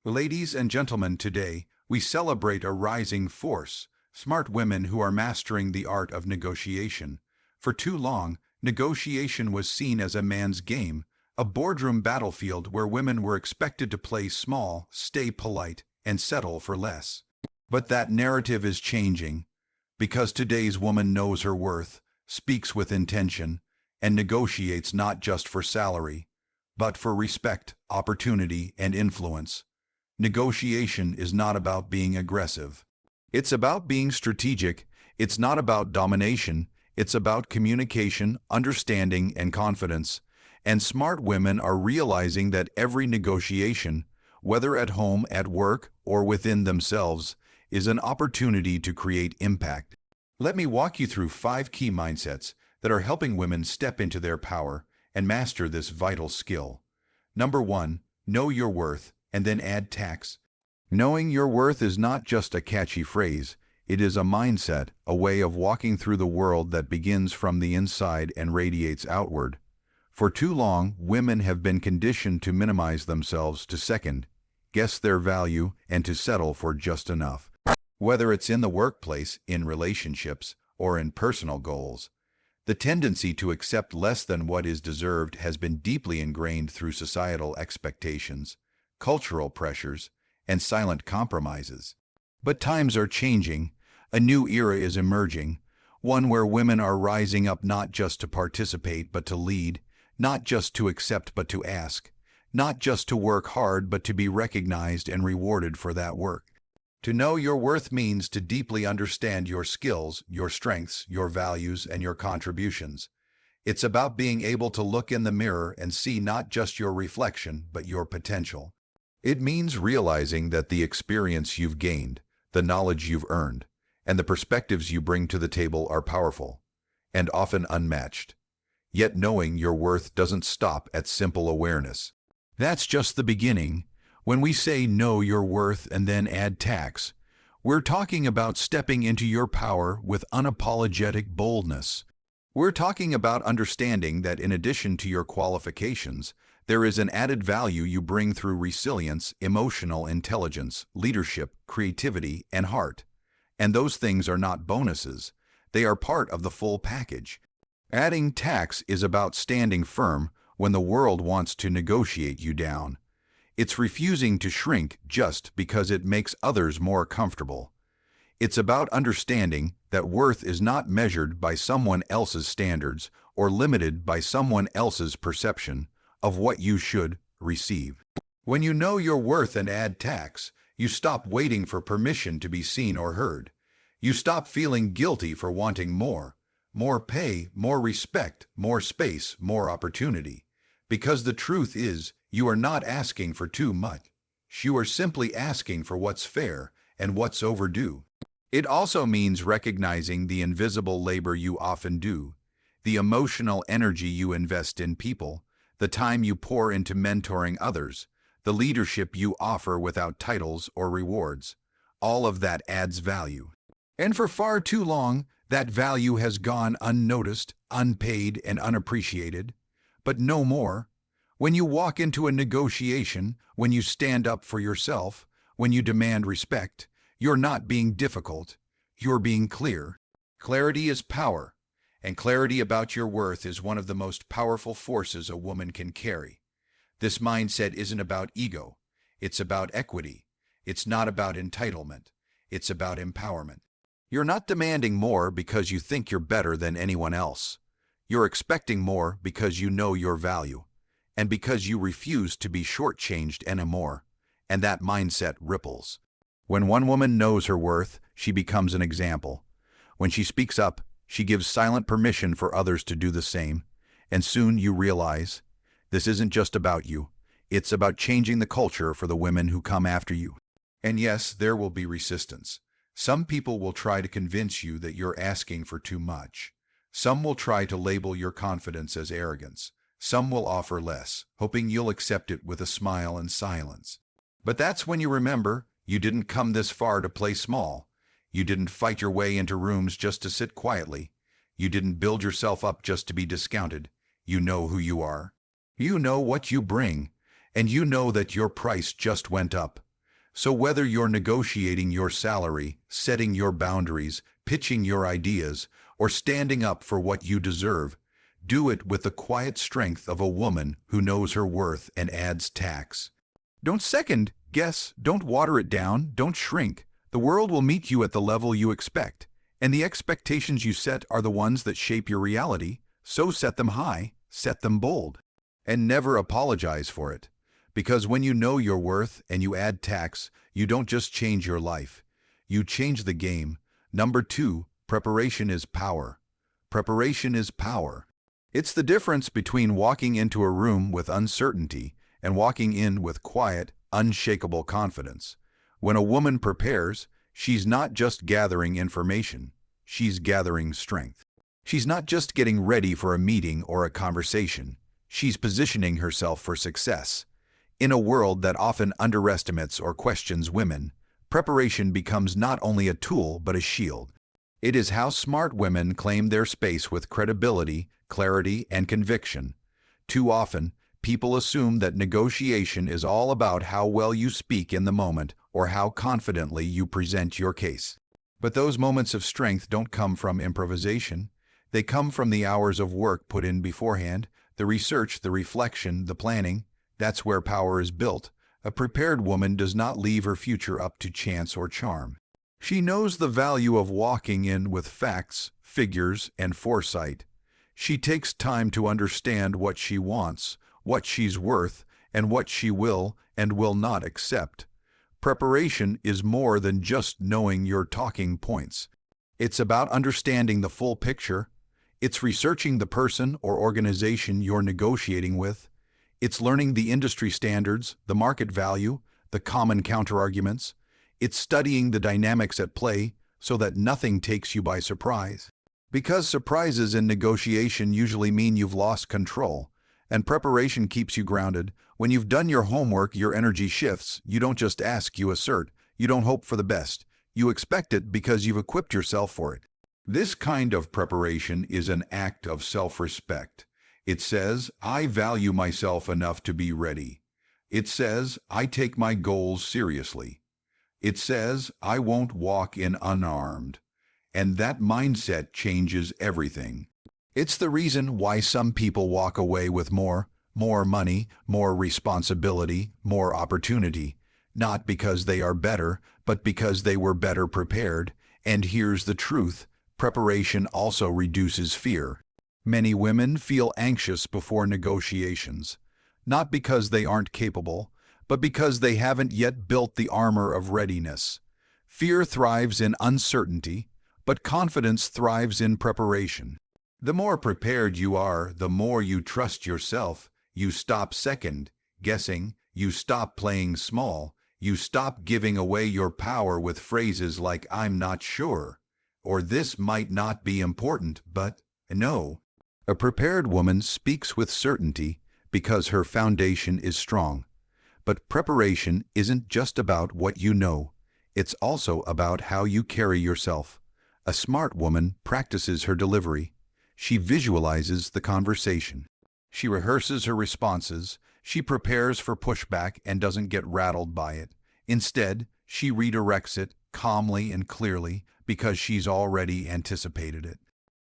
Ladies and gentlemen, today we celebrate a rising force, smart women who are mastering the art of negotiation. For too long, negotiation was seen as a man's game, a boardroom battlefield where women were expected to play small, stay polite, and settle for less. But that narrative is changing, because today's woman knows her worth, speaks with intention, and negotiates not just for salary, but for respect, opportunity, and influence. Negotiation is not about being aggressive. It's about being strategic. It's not about domination. It's about communication, understanding, and confidence. And smart women are realizing that every negotiation, whether at home, at work, or within themselves, is an opportunity to create impact. Let me walk you through 5 key mindsets that are helping women step into their power and master this vital skill. Number 1, know your worth, and then add tax. Knowing your worth is not just a catchy phrase, it is a mindset, a way of walking through the world that begins from the inside and radiates outward. For too long, women have been conditioned to minimize themselves, to second, guess their value, and to settle for just enough. Whether it's in the workplace, in relationships, or in personal goals, the tendency to accept less than what is deserved has been deeply ingrained through societal expectations, cultural pressures, and silent compromises. But times are changing. A new era is emerging, one where women are rising up not just to participate but to lead, not just to accept but to ask, not just to work hard but to be recognized and rewarded for that work. To know your worth means to deeply understand your skills, your strengths, your values, and your contributions. It's about being able to look in the mirror and see not just your reflection but your potential. It means realizing that the experience you've gained, the knowledge you've earned, and the perspectives you bring to the table are powerful and often unmatched. Yet knowing your worth doesn't stop at simple awareness. That's just the beginning. When we say know your worth and then add tax, we're talking about stepping into your power with unapologetic boldness. We're talking about understanding that in addition to your qualifications, there is an added value you bring through resilience, emotional intelligence, leadership, creativity, and heart. And those things are not bonuses. They are part of the full package. Adding tax is about standing firm when the world wants to negotiate you down. It's refusing to shrink just because it makes others more comfortable. It's about understanding that worth is not measured by someone else's standards or limited by someone else's perception of what you should receive. When you know your worth and add tax, you stop waiting for permission to be seen or heard. You stop feeling guilty for wanting more pay, more respect, more space, more opportunity. Because the truth is, you are not asking for too much. You are simply asking for what's fair and what's overdue. It also means recognizing the invisible labor you often do, the emotional energy you invest in people, the time you pour into mentoring others, the leadership you offer without titles or rewards. All of that adds value. And for far too long, that value has gone unnoticed, unpaid, and unappreciated. But no more. When you walk into a negotiation, when you stand up for yourself, when you demand respect, you're not being difficult. You're being clear. Clarity is power. And clarity about your worth is one of the most powerful forces a woman can carry. This mindset isn't about ego. It's about equity. It's not about entitlement. It's about empowerment. You're not demanding more because you think you're better than anyone else. You're expecting more because you know your value, and because you refuse to be shortchanged anymore. And that mindset ripples. When one woman knows her worth, she becomes an example. When she speaks up, she gives silent permission for others to do the same, and soon you realize, this isn't just about you. It's about changing the culture for the women who come after you. And yes, there will be resistance. Some people will try to convince you that you're asking for too much. Some will try to label your confidence as arrogance. Some will offer less, hoping you'll accept it with a smile and silence. But that's when you remember, you didn't come this far to play small. You didn't fight your way into rooms just to sit quietly. You didn't build yourself up just to be discounted. You know who you are. You know what you bring. And you know that your price just went up. So whether you're negotiating your salary, setting your boundaries, pitching your ideas, or standing up for what you deserve, do it with the quiet strength of a woman who knows her worth and adds tax. Don't second guess, don't water it down, don't shrink. The world will meet you at the level you expect, and the expectations you set are the ones that shape your reality, so set them high, set them bold, and never apologize for it. Because when you know your worth and you add tax, you don't just change your life, you change the game. Number 2, preparation is power. Preparation is power. It's the difference between walking into a room with uncertainty and walking in with quiet, unshakable confidence. When a woman prepares, she's not just gathering information, she's gathering strength. She's not just getting ready for a meeting or a conversation, she's positioning herself for success. In a world that often underestimates or questions women, preparation becomes not only a tool but a shield. It is how smart women claim their space with credibility, clarity, and conviction. Too often, people assume that negotiation is all about how well you speak in the moment or how confidently you present your case. But those moments of strength don't come from improvisation. They come from the hours of work put in beforehand, the research, the reflection, the planning. That's where power is built. A prepared woman does not leave her future up to chance or charm. She knows the value of walking in with facts, figures, and foresight. She takes time to understand what she wants, what she's worth, and what she will and will not accept. Preparation is more than just knowing your talking points. It's about understanding the full picture. It's researching the person or organization you're negotiating with. It's learning the industry standards, the market value, the common counterarguments. It's studying the dynamics at play so that nothing takes you by surprise. Because surprises in negotiation usually mean you've lost control, and preparation keeps you grounded. When you've done your homework, your energy shifts. You don't just ask, you assert. You don't hope for the best. You expect it because you've equipped yourself for it. This kind of preparation is an act of self-respect. It says, I value myself enough to be ready. It says, I take my goals seriously. It says, I won't walk in unarmed. And that mindset changes everything. It's the reason why some people walk away with more money, more responsibility, more opportunity. Not because they are better, but because they were better prepared. And here's the truth, preparation also reduces fear. Many women feel anxious before negotiations, not because they aren't capable, but because they haven't yet built the armor of readiness. Fear thrives in uncertainty, but confidence thrives in preparation. The more prepared you are, the more you trust yourself. You stop second guessing, you stop playing small, you stop giving away your power with phrases like I'm not sure, or this might not be important, but no. A prepared woman speaks with certainty because her foundation is strong. But preparation isn't just about what you know, it's also about how you carry yourself. A smart woman practices her delivery. She visualizes the conversation. She rehearses her responses. She prepares for pushback and doesn't get rattled by it. Instead, she redirects it calmly and clearly because she's already anticipated it.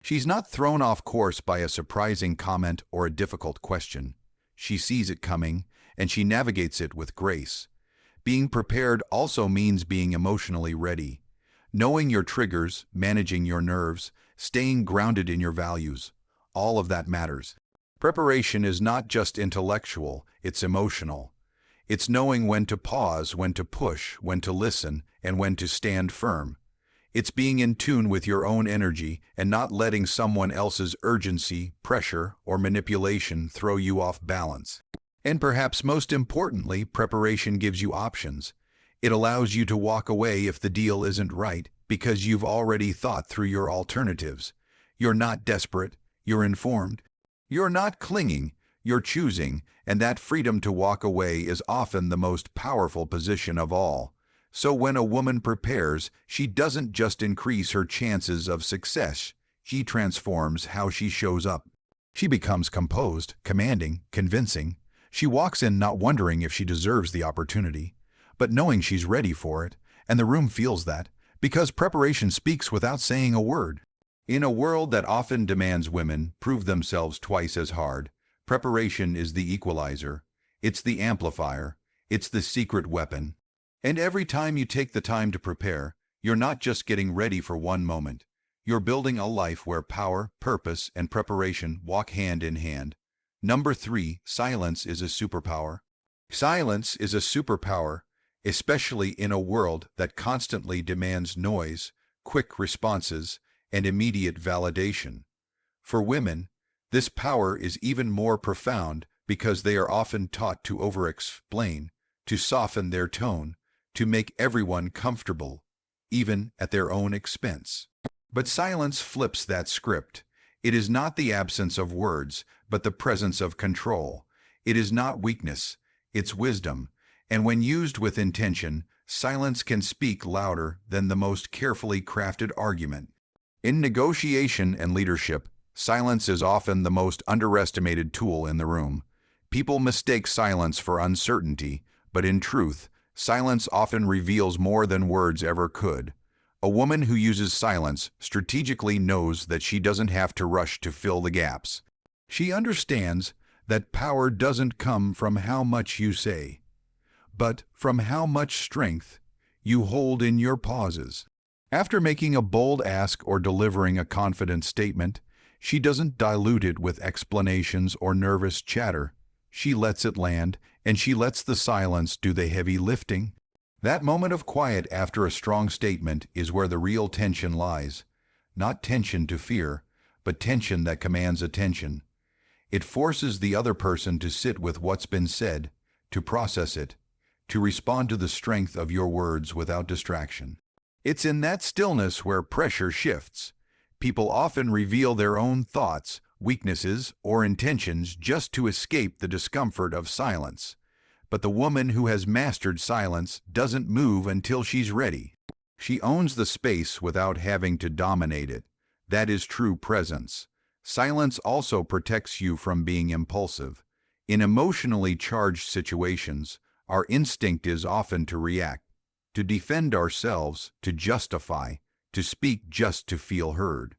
She's not thrown off course by a surprising comment or a difficult question. She sees it coming, and she navigates it with grace. Being prepared also means being emotionally ready. Knowing your triggers, managing your nerves, staying grounded in your values, all of that matters. Preparation is not just intellectual, it's emotional. It's knowing when to pause, when to push, when to listen, and when to stand firm. It's being in tune with your own energy and not letting someone else's urgency, pressure, or manipulation throw you off balance. And perhaps most importantly, preparation gives you options. It allows you to walk away if the deal isn't right because you've already thought through your alternatives. You're not desperate, you're informed. You're not clinging, you're choosing, and that freedom to walk away is often the most powerful position of all. So when a woman prepares, she doesn't just increase her chances of success, she transforms how she shows up. She becomes composed, commanding, convincing. She walks in not wondering if she deserves the opportunity, but knowing she's ready for it, and the room feels that, because preparation speaks without saying a word. In a world that often demands women prove themselves twice as hard, preparation is the equalizer. It's the amplifier. It's the secret weapon. And every time you take the time to prepare, you're not just getting ready for one moment. You're building a life where power, purpose, and preparation walk hand in hand. Number 3, silence is a superpower. Silence is a superpower, especially in a world that constantly demands noise, quick responses, and immediate validation. For women, this power is even more profound because they are often taught to over-explain, to soften their tone, to make everyone comfortable, even at their own expense. But silence flips that script. It is not the absence of words, but the presence of control. It is not weakness, it's wisdom. And when used with intention, silence can speak louder than the most carefully crafted argument. In negotiation and leadership, silence is often the most underestimated tool in the room. People mistake silence for uncertainty, but in truth, silence often reveals more than words ever could. A woman who uses silence strategically knows that she doesn't have to rush to fill the gaps. She understands that power doesn't come from how much you say, but from how much strength you hold in your pauses. After making a bold ask or delivering a confident statement, she doesn't dilute it with explanations or nervous chatter. She lets it land, and she lets the silence do the heavy lifting. That moment of quiet after a strong statement is where the real tension lies. Not tension to fear, but tension that commands attention. It forces the other person to sit with what's been said, to process it, to respond to the strength of your words without distraction. It's in that stillness where pressure shifts. People often reveal their own thoughts, weaknesses, or intentions just to escape the discomfort of silence. But the woman who has mastered silence doesn't move until she's ready. She owns the space without having to dominate it. That is true presence. Silence also protects you from being impulsive. In emotionally charged situations, our instinct is often to react, to defend ourselves, to justify, to speak just to feel heard.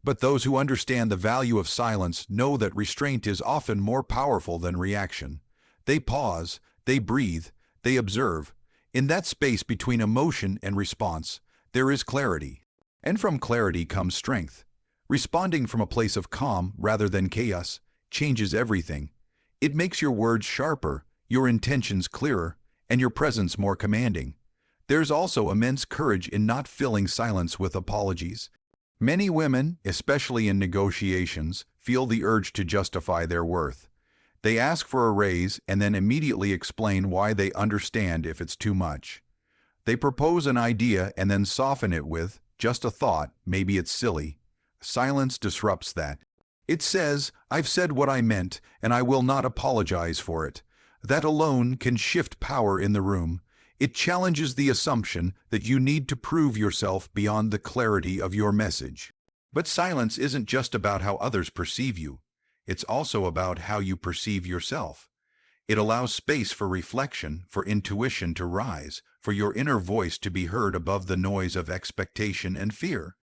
But those who understand the value of silence know that restraint is often more powerful than reaction. They pause, they breathe, they observe. In that space between emotion and response, there is clarity. And from clarity comes strength. Responding from a place of calm rather than chaos changes everything. It makes your words sharper, your intentions clearer, and your presence more commanding. There's also immense courage in not filling silence with apologies. Many women, especially in negotiations, feel the urge to justify their worth. They ask for a raise and then immediately explain why they understand if it's too much. They propose an idea and then soften it with, just a thought, maybe it's silly. Silence disrupts that. It says, I've said what I meant, and I will not apologize for it. That alone can shift power in the room. It challenges the assumption that you need to prove yourself beyond the clarity of your message. But silence isn't just about how others perceive you. It's also about how you perceive yourself. It allows space for reflection, for intuition to rise, for your inner voice to be heard above the noise of expectation and fear.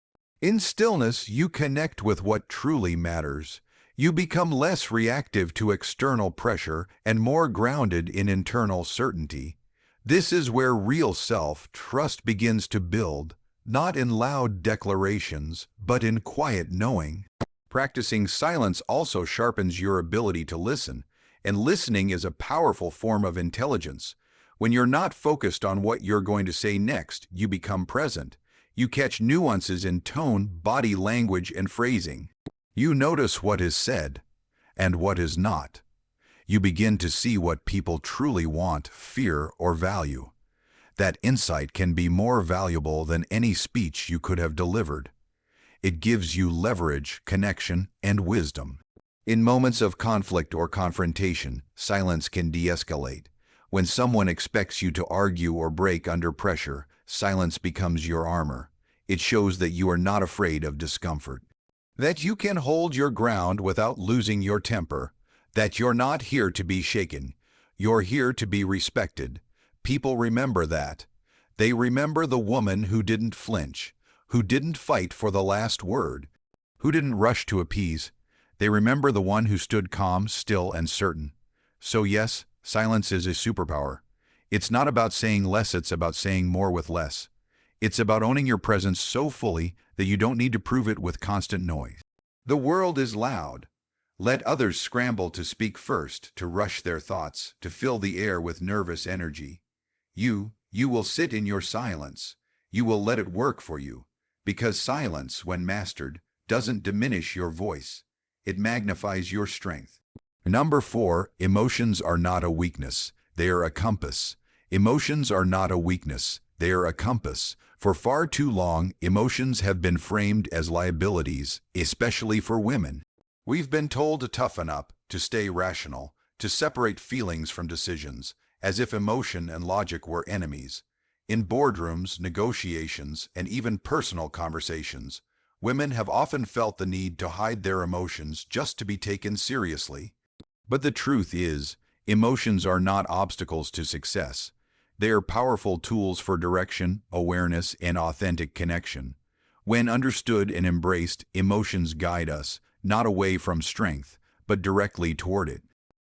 In stillness, you connect with what truly matters. You become less reactive to external pressure and more grounded in internal certainty. This is where real self-trust begins to build, not in loud declarations, but in quiet knowing. Practicing silence also sharpens your ability to listen, and listening is a powerful form of intelligence. When you're not focused on what you're going to say next, you become present. You catch nuances in tone, body language, and phrasing. You notice what is said and what is not. You begin to see what people truly want, fear, or value. That insight can be more valuable than any speech you could have delivered. It gives you leverage, connection, and wisdom. In moments of conflict or confrontation, silence can de-escalate. When someone expects you to argue or break under pressure, silence becomes your armor. It shows that you are not afraid of discomfort, that you can hold your ground without losing your temper, that you're not here to be shaken. You're here to be respected. People remember that. They remember the woman who didn't flinch, who didn't fight for the last word, who didn't rush to appease. They remember the one who stood calm, still, and certain. So yes, silence is a superpower. It's not about saying less, it's about saying more with less. It's about owning your presence so fully that you don't need to prove it with constant noise. The world is loud. Let others scramble to speak first, to rush their thoughts, to fill the air with nervous energy. You will sit in your silence. You will let it work for you. Because silence, when mastered, doesn't diminish your voice. It magnifies your strength. Number 4, emotions are not a weakness. They are a compass. Emotions are not a weakness. They are a compass. For far too long, emotions have been framed as liabilities, especially for women. We've been told to toughen up, to stay rational, to separate feelings from decisions, as if emotion and logic were enemies. In boardrooms, negotiations, and even personal conversations, women have often felt the need to hide their emotions just to be taken seriously. But the truth is, emotions are not obstacles to success. They are powerful tools for direction, awareness, and authentic connection. When understood and embraced, emotions guide us, not away from strength, but directly toward it.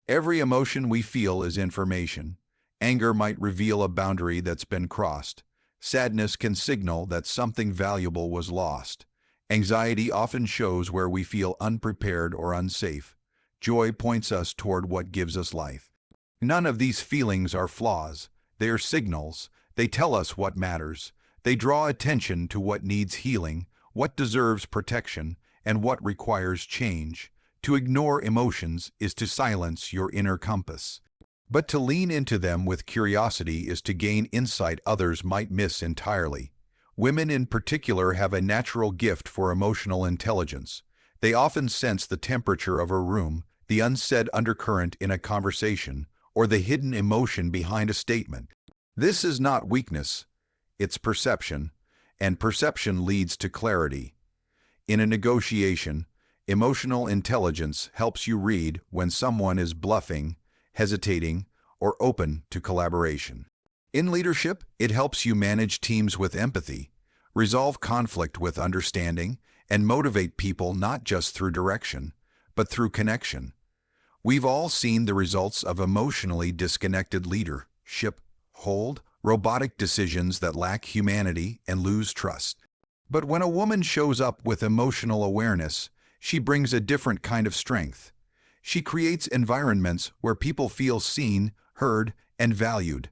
Every emotion we feel is information. Anger might reveal a boundary that's been crossed. Sadness can signal that something valuable was lost. Anxiety often shows where we feel unprepared or unsafe. Joy points us toward what gives us life. None of these feelings are flaws. They are signals. They tell us what matters. They draw attention to what needs healing, what deserves protection, and what requires change. To ignore emotions is to silence your inner compass. But to lean into them with curiosity is to gain insight others might miss entirely. Women in particular have a natural gift for emotional intelligence. They often sense the temperature of a room, the unsaid undercurrent in a conversation, or the hidden emotion behind a statement. This is not weakness, it's perception, and perception leads to clarity. In a negotiation, emotional intelligence helps you read when someone is bluffing, hesitating, or open to collaboration. In leadership, it helps you manage teams with empathy, resolve conflict with understanding, and motivate people not just through direction, but through connection. We've all seen the results of emotionally disconnected leadership: hold, robotic decisions that lack humanity and lose trust. But when a woman shows up with emotional awareness, she brings a different kind of strength. She creates environments where people feel seen, heard, and valued.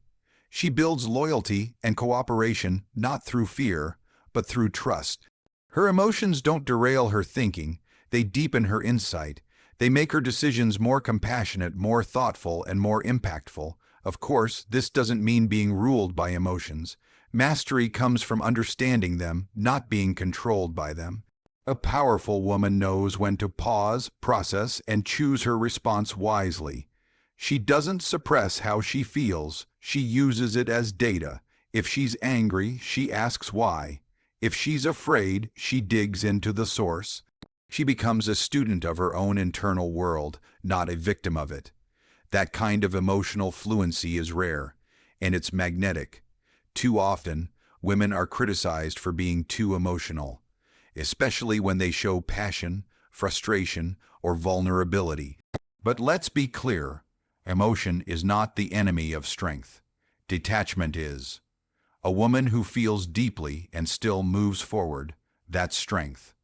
She builds loyalty and cooperation not through fear, but through trust. Her emotions don't derail her thinking, they deepen her insight. They make her decisions more compassionate, more thoughtful, and more impactful. Of course, this doesn't mean being ruled by emotions. Mastery comes from understanding them, not being controlled by them. A powerful woman knows when to pause, process, and choose her response wisely. She doesn't suppress how she feels, she uses it as data. If she's angry, she asks why. If she's afraid, she digs into the source. She becomes a student of her own internal world, not a victim of it. That kind of emotional fluency is rare, and it's magnetic. Too often, women are criticized for being too emotional, especially when they show passion, frustration, or vulnerability. But let's be clear, emotion is not the enemy of strength. Detachment is. A woman who feels deeply and still moves forward, that's strength.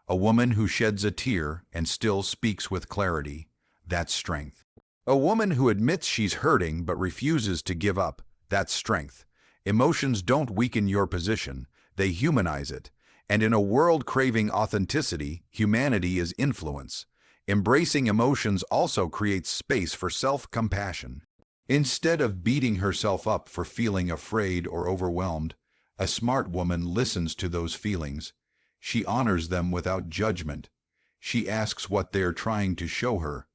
A woman who sheds a tear and still speaks with clarity, that's strength. A woman who admits she's hurting but refuses to give up, that's strength. Emotions don't weaken your position, they humanize it. And in a world craving authenticity, humanity is influence. Embracing emotions also creates space for self-compassion. Instead of beating herself up for feeling afraid or overwhelmed, a smart woman listens to those feelings. She honors them without judgment. She asks what they're trying to show her.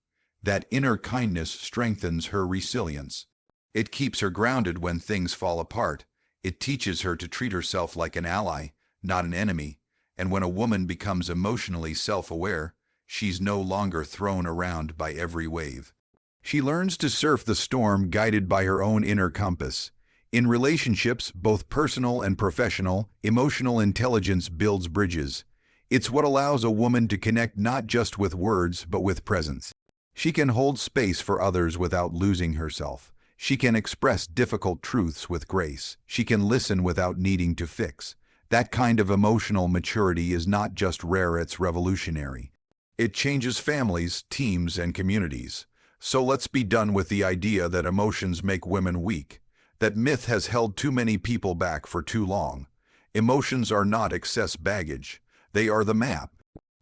That inner kindness strengthens her resilience. It keeps her grounded when things fall apart. It teaches her to treat herself like an ally, not an enemy. And when a woman becomes emotionally self-aware, she's no longer thrown around by every wave. She learns to surf the storm guided by her own inner compass. In relationships, both personal and professional, emotional intelligence builds bridges. It's what allows a woman to connect not just with words, but with presence. She can hold space for others without losing herself. She can express difficult truths with grace. She can listen without needing to fix. That kind of emotional maturity is not just rare, it's revolutionary. It changes families, teams, and communities. So let's be done with the idea that emotions make women weak. That myth has held too many people back for too long. Emotions are not excess baggage. They are the map.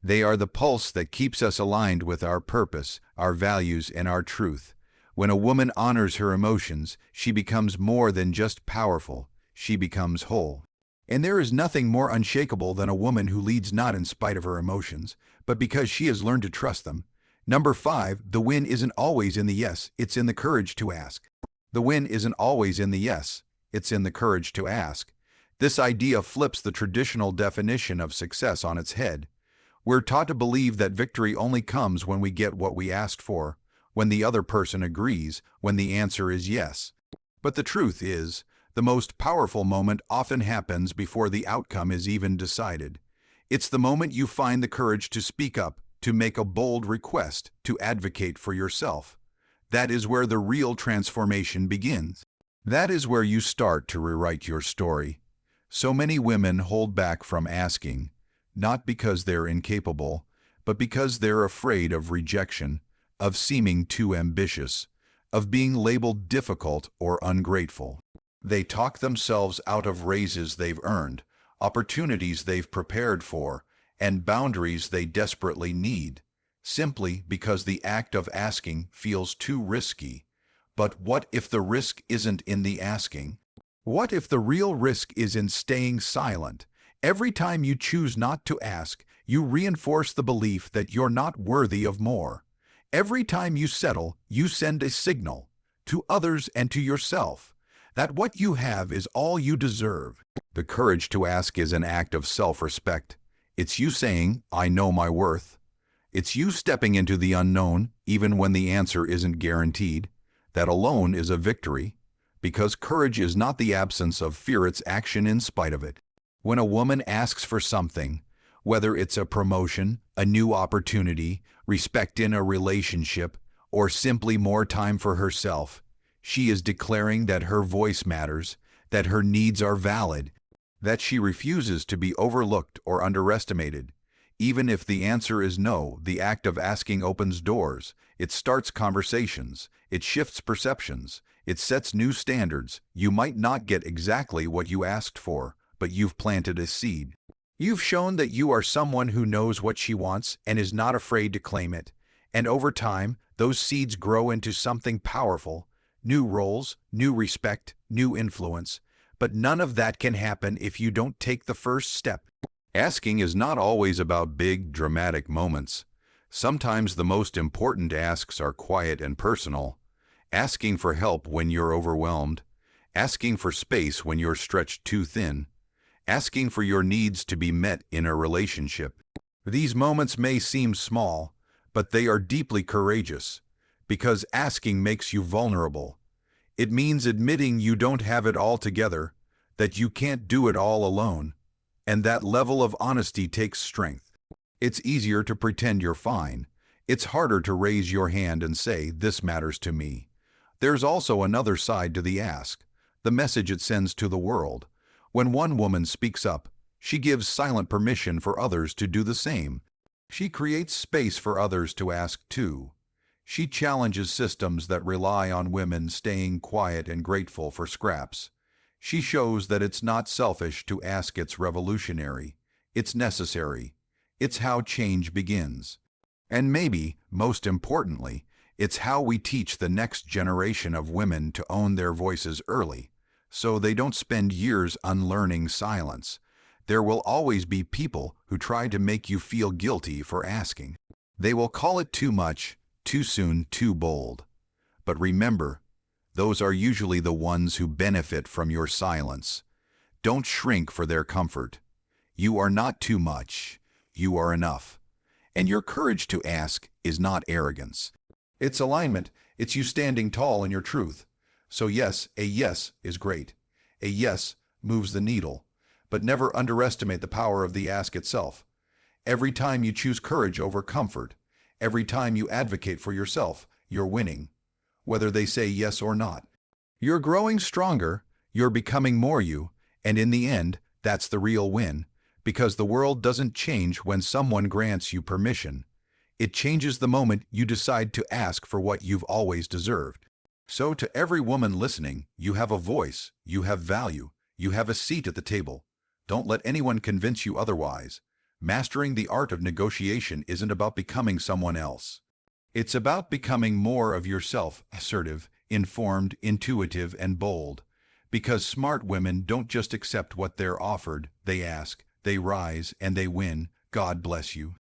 They are the pulse that keeps us aligned with our purpose, our values, and our truth. When a woman honors her emotions, she becomes more than just powerful. She becomes whole. And there is nothing more unshakable than a woman who leads not in spite of her emotions, but because she has learned to trust them. Number 5, the win isn't always in the yes, it's in the courage to ask. The win isn't always in the yes, it's in the courage to ask. This idea flips the traditional definition of success on its head. We're taught to believe that victory only comes when we get what we asked for, when the other person agrees, when the answer is yes. But the truth is, the most powerful moment often happens before the outcome is even decided. It's the moment you find the courage to speak up, to make a bold request, to advocate for yourself. That is where the real transformation begins. That is where you start to rewrite your story. So many women hold back from asking, not because they're incapable, but because they're afraid of rejection, of seeming too ambitious, of being labeled difficult or ungrateful. They talk themselves out of raises they've earned, opportunities they've prepared for, and boundaries they desperately need, simply because the act of asking feels too risky. But what if the risk isn't in the asking? What if the real risk is in staying silent? Every time you choose not to ask, you reinforce the belief that you're not worthy of more. Every time you settle, you send a signal to others and to yourself that what you have is all you deserve. The courage to ask is an act of self-respect. It's you saying, "I know my worth." It's you stepping into the unknown, even when the answer isn't guaranteed. That alone is a victory, because courage is not the absence of fear, it's action in spite of it. When a woman asks for something, whether it's a promotion, a new opportunity, respect in a relationship, or simply more time for herself, she is declaring that her voice matters, that her needs are valid, that she refuses to be overlooked or underestimated. Even if the answer is no, the act of asking opens doors. It starts conversations. It shifts perceptions. It sets new standards. You might not get exactly what you asked for, but you've planted a seed. You've shown that you are someone who knows what she wants and is not afraid to claim it. And over time, those seeds grow into something powerful. New roles, new respect, new influence. But none of that can happen if you don't take the first step. Asking is not always about big, dramatic moments. Sometimes the most important asks are quiet and personal. Asking for help when you're overwhelmed. Asking for space when you're stretched too thin. Asking for your needs to be met in a relationship. These moments may seem small, but they are deeply courageous, because asking makes you vulnerable. It means admitting you don't have it all together, that you can't do it all alone. And that level of honesty takes strength. It's easier to pretend you're fine. It's harder to raise your hand and say, "This matters to me." There's also another side to the ask, the message it sends to the world. When one woman speaks up, she gives silent permission for others to do the same. She creates space for others to ask too. She challenges systems that rely on women staying quiet and grateful for scraps. She shows that it's not selfish to ask, it's revolutionary. It's necessary. It's how change begins. And maybe, most importantly, it's how we teach the next generation of women to own their voices early, so they don't spend years unlearning silence. There will always be people who try to make you feel guilty for asking. They will call it too much, too soon, too bold. But remember, those are usually the ones who benefit from your silence. Don't shrink for their comfort. You are not too much. You are enough. And your courage to ask is not arrogance. It's alignment. It's you standing tall in your truth. So yes, a yes is great. A yes moves the needle, but never underestimate the power of the ask itself. Every time you choose courage over comfort, every time you advocate for yourself, you're winning. Whether they say yes or not. You're growing stronger, you're becoming more you, and in the end, that's the real win, because the world doesn't change when someone grants you permission. It changes the moment you decide to ask for what you've always deserved. So to every woman listening, you have a voice, you have value, you have a seat at the table. Don't let anyone convince you otherwise. Mastering the art of negotiation isn't about becoming someone else. It's about becoming more of yourself, assertive, informed, intuitive, and bold. Because smart women don't just accept what they're offered, they ask, they rise, and they win. God bless you.